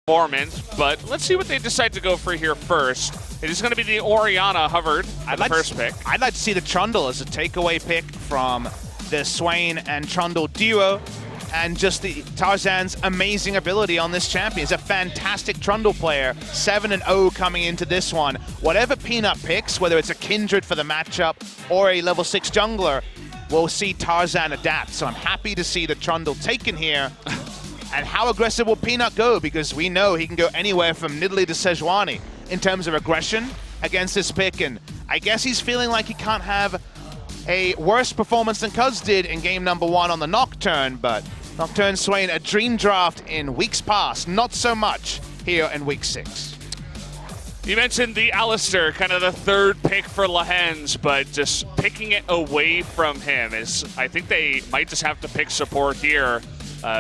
performance, but let's see what they decide to go for here first. It is going to be the Orianna hovered at the first pick. I'd like to see the Trundle as a takeaway pick from the Swain and Trundle duo, and just the Tarzan's amazing ability on this champion. He's a fantastic Trundle player, 7-0 coming into this one. Whatever Peanut picks, whether it's a Kindred for the matchup or a level 6 jungler, we'll see Tarzan adapt. So I'm happy to see the Trundle taken here. And how aggressive will Peanut go? Because we know he can go anywhere from Nidalee to Sejuani in terms of aggression against this pick. And I guess he's feeling like he can't have a worse performance than Cuz did in game number 1 on the Nocturne. But Nocturne Swain, a dream draft in weeks past, not so much here in week 6. You mentioned the Alistair, kind of the third pick for Lehens, but just picking it away from him is, I think they might just have to pick support here.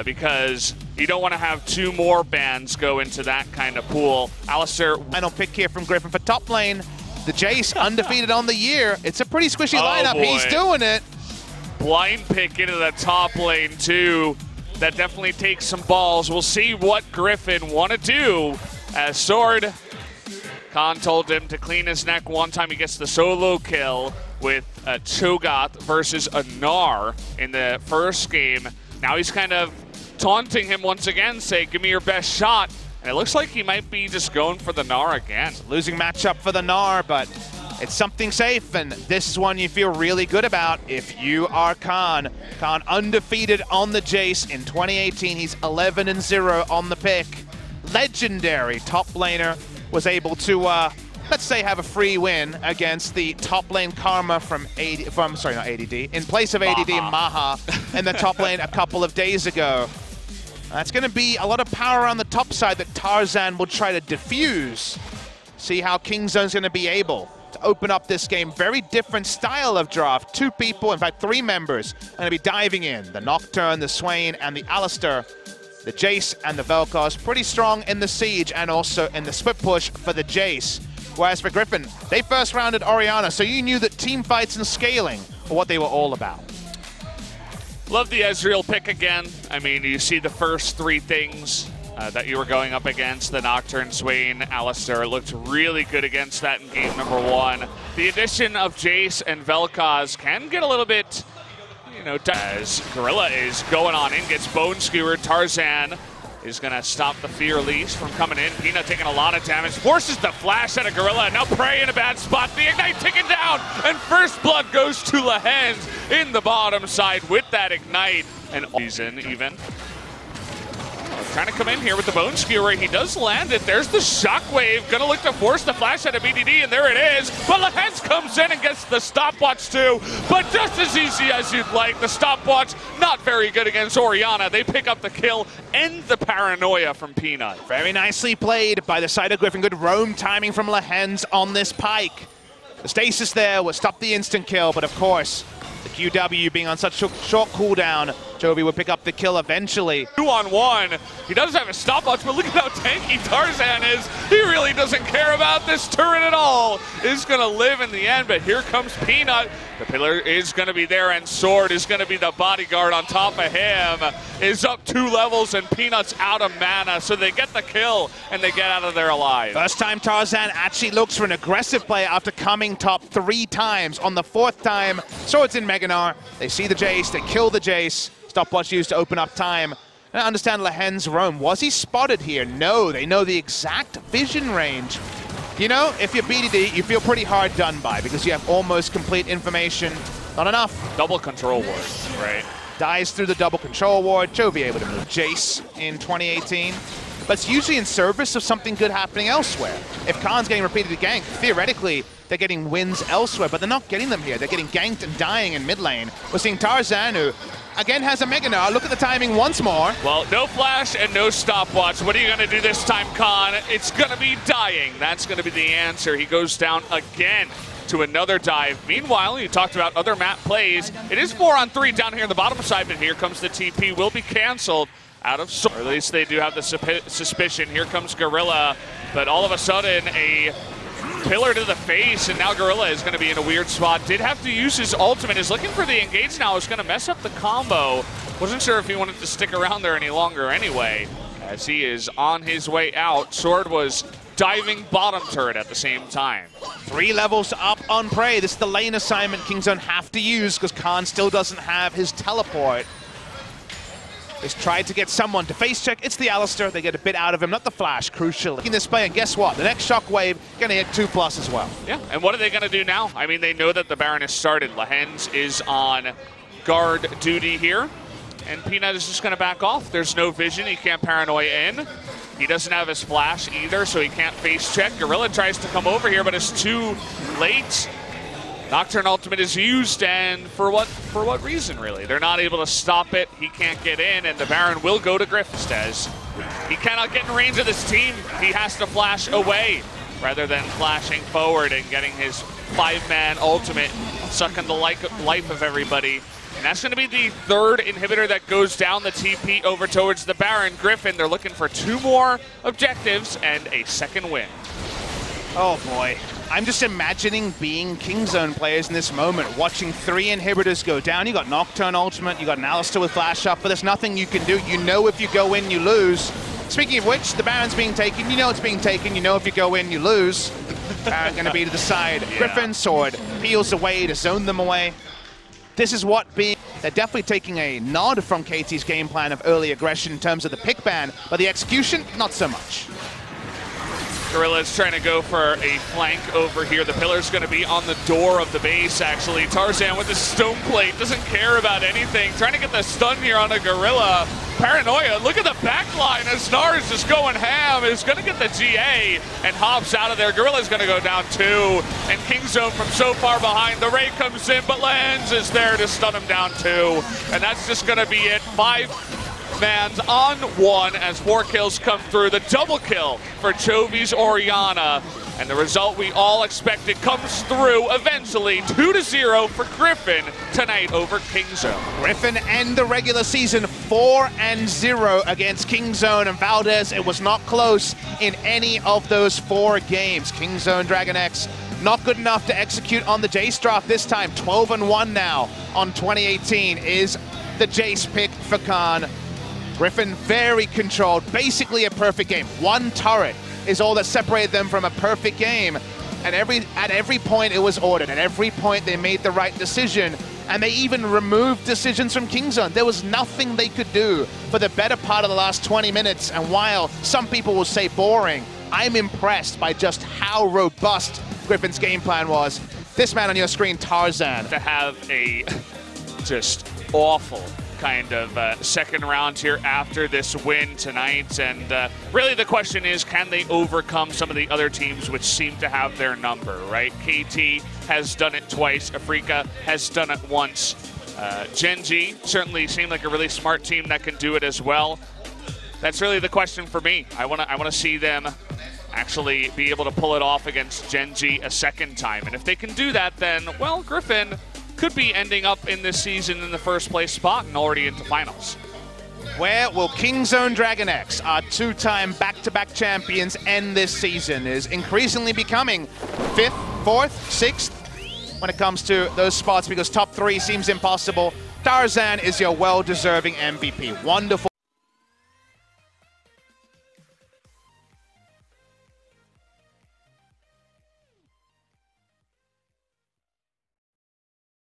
Because you don't want to have 2 more bans go into that kind of pool. Alistair. Final pick here from Griffin for top lane. The Jace, undefeated on the year. It's a pretty squishy lineup. Boy. He's doing it. Blind pick into the top lane, too. That definitely takes some balls. We'll see what Griffin want to do. As Sword, Khan told him to clean his neck one time. He gets the solo kill with Cho'Gath versus a Gnar in the first game. Now he's kind of taunting him once again, saying, give me your best shot. And it looks like he might be just going for the Gnar again. Losing matchup for the Gnar, but it's something safe, and this is one you feel really good about if you are Khan. Khan undefeated on the Jace in 2018. He's 11-0 on the pick. Legendary top laner, was able to, let's say, have a free win against the top lane Karma from ADD, in place of ADD Maha in the top lane a couple of days ago. That's going to be a lot of power on the top side that Tarzan will try to diffuse. See how Kingzone's going to be able to open up this game. Very different style of draft. 2 people, in fact 3 members, are going to be diving in. The Nocturne, the Swain, and the Alistair. The Jace and the Vel'Koz pretty strong in the Siege and also in the split push for the Jace. Whereas for Griffin, they first rounded Orianna, so you knew that team fights and scaling were what they were all about. Love the Ezreal pick again. I mean, you see the first 3 things that you were going up against. The Nocturne, Swain, Alistair looked really good against that in game number 1. The addition of Jace and Vel'Koz can get a little bit, you know, as Gorilla is going on in, gets bone skewered. Tarzan is going to stop the Fear Leash from coming in. Peanut taking a lot of damage, forces the flash out of Gorilla. Now Prey in a bad spot. The Ignite taken down, and first blood goes to Lehens in the bottom side with that Ignite. And season even. Trying to come in here with the Bone Skewer. He does land it. There's the Shockwave. Gonna look to force the flash out of BDD, and there it is. But Lehens comes in and gets the stopwatch too. But just as easy as you'd like. The stopwatch, not very good against Orianna. They pick up the kill and the paranoia from Peanut. Very nicely played by the side of Griffin. Good roam timing from Lehens on this Pyke. The stasis there will stop the instant kill, but of course, the QW being on such short cooldown, Jovi would pick up the kill eventually. 2-on-1. He does have a stopwatch, but look at how tanky Tarzan is. He really doesn't care about this turret at all. Is going to live in the end, but here comes Peanut. The pillar is going to be there, and Sword is going to be the bodyguard on top of him. Is up 2 levels, and Peanut's out of mana, so they get the kill, and they get out of there alive. First time Tarzan actually looks for an aggressive play after coming top 3 times. On the 4th time, Sword's in Mega Gnar. They see the Jace, they kill the Jace. Stopwatch used to open up time. And I understand Lehens' roam. Was he spotted here? No, they know the exact vision range. You know, if you're BDD, you feel pretty hard done by because you have almost complete information. Not enough. Double control ward, right? Dies through the double control ward. Jovi able to move Jace in 2018. But it's usually in service of something good happening elsewhere. If Khan's getting repeated gank, theoretically, they're getting wins elsewhere, but they're not getting them here. They're getting ganked and dying in mid lane. We're seeing Tarzan, who again has a Mega Gnar. Look at the timing once more. Well, no flash and no stopwatch. What are you going to do this time, Khan? It's going to be dying. That's going to be the answer. He goes down again to another dive. Meanwhile, you talked about other map plays. It is 4-on-3 down here on the bottom side, but here comes the TP. Will be canceled out of, or at least they do have the suspicion. Here comes Gorilla, but all of a sudden a pillar to the face, and now Gorilla is going to be in a weird spot. Did have to use his ultimate, is looking for the engage now, is going to mess up the combo. Wasn't sure if he wanted to stick around there any longer anyway. as he is on his way out. Sword was diving bottom turret at the same time. 3 levels up on Prey. This is the lane assignment Kingzone have to use because Khan still doesn't have his teleport. Just tried to get someone to face check. It's the Alistar. They get a bit out of him, not the flash, crucial. In this play, and guess what? The next shockwave gonna hit 2+ as well. Yeah, and what are they gonna do now? I mean, they know that the Baron has started. Lehens is on guard duty here, and Peanut is just gonna back off. There's no vision, he can't paranoia in. He doesn't have his flash either, so he can't face check. Gorilla tries to come over here, but it's too late. Nocturne ultimate is used, and for what reason, really? They're not able to stop it. He can't get in, and the Baron will go to Griff as he cannot get in range of this team. He has to flash away rather than flashing forward and getting his 5-man ultimate, sucking the life of everybody. And that's going to be the 3rd inhibitor that goes down the TP over towards the Baron. Griffin, they're looking for 2 more objectives and a 2nd win. Oh boy. I'm just imagining being Kingzone players in this moment, watching 3 inhibitors go down. You got Nocturne ultimate, you got an Alistar with flash up, but there's nothing you can do. You know if you go in, you lose. Speaking of which, the Baron's being taken. You know it's being taken. You know if you go in, you lose. Baron gonna be to the side. Yeah. Griffin, Sword, peels away to zone them away. This is what being... They're definitely taking a nod from KT's game plan of early aggression in terms of the pick ban, but the execution, not so much. Gorilla's trying to go for a flank over here. The pillar's going to be on the door of the base, actually. Tarzan with his stone plate, doesn't care about anything. Trying to get the stun here on a Gorilla. Paranoia, look at the back line as Snar's just going ham. Is going to get the GA and hops out of there. Gorilla's going to go down 2. And Kingzone from so far behind. The Ray comes in, but Lens is there to stun him down 2. And that's just going to be it. 5-man's on 1 as 4 kills come through. The double kill for Chovy's Orianna. And the result we all expected comes through eventually. 2-0 for Griffin tonight over Kingzone. Griffin end the regular season 4-0 against Kingzone and Valdez. It was not close in any of those 4 games. Kingzone Dragon X not good enough to execute on the Jace draft this time. 12-1 now on 2018 is the Jace pick for Khan. Griffin very controlled, basically a perfect game. 1 turret is all that separated them from a perfect game. And at every point it was ordered. At every point they made the right decision. And they even removed decisions from Kingzone. There was nothing they could do for the better part of the last 20 minutes. And while some people will say boring, I'm impressed by just how robust Griffin's game plan was. This man on your screen, Tarzan. To have a just awful kind of 2nd round here after this win tonight, and really the question is, can they overcome some of the other teams which seem to have their number, right? KT has done it twice, Afrika has done it once. Gen.G certainly seemed like a really smart team that can do it as well. That's really the question for me. I want to see them actually be able to pull it off against Gen.G a 2nd time, and if they can do that, then, well, Griffin could be ending up in this season in the 1st place spot and already into finals. Where will Kingzone Dragon X, our 2-time back-to-back champions, end this season? Is increasingly becoming 5th, 4th, 6th when it comes to those spots, because top 3 seems impossible. Tarzan is your well-deserving MVP. Wonderful